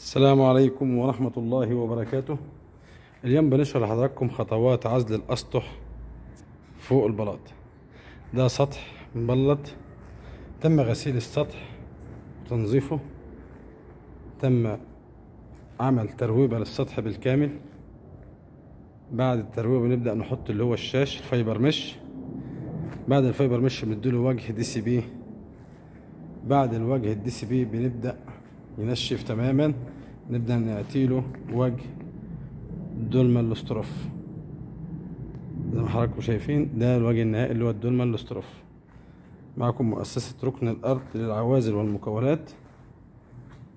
السلام عليكم ورحمة الله وبركاته. اليوم بنشرح لحضراتكم خطوات عزل الأسطح فوق البلاط. ده سطح مبلط، تم غسيل السطح وتنظيفه، تم عمل ترويبة للسطح بالكامل. بعد الترويبة بنبدأ نحط اللي هو الشاش الفايبر مش. بعد الفايبر مش بنديله وجه دي سي بي. بعد الوجه الدي سي بي بنبدأ ينشف تماما، نبدأ نعطيله وجه دولما الاستروف. زي ما حضراتكم شايفين ده الوجه النهائي اللي هو الدولما الاستروف. معكم مؤسسة ركن الأرض للعوازل والمكونات.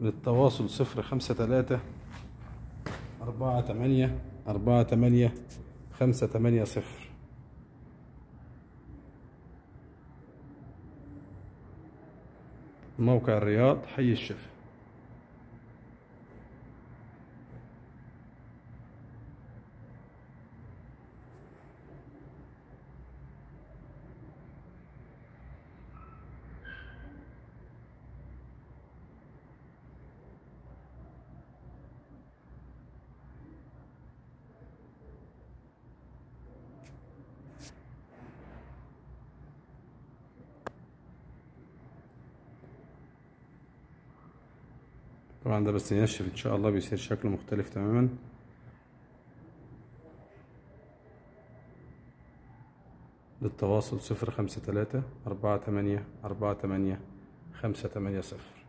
للتواصل 053-48-48-580. موقع الرياض، حي الشفا. طبعا ده بس ينشف ان شاء الله بيصير شكله مختلف تماما. للتواصل 053-48-48-580.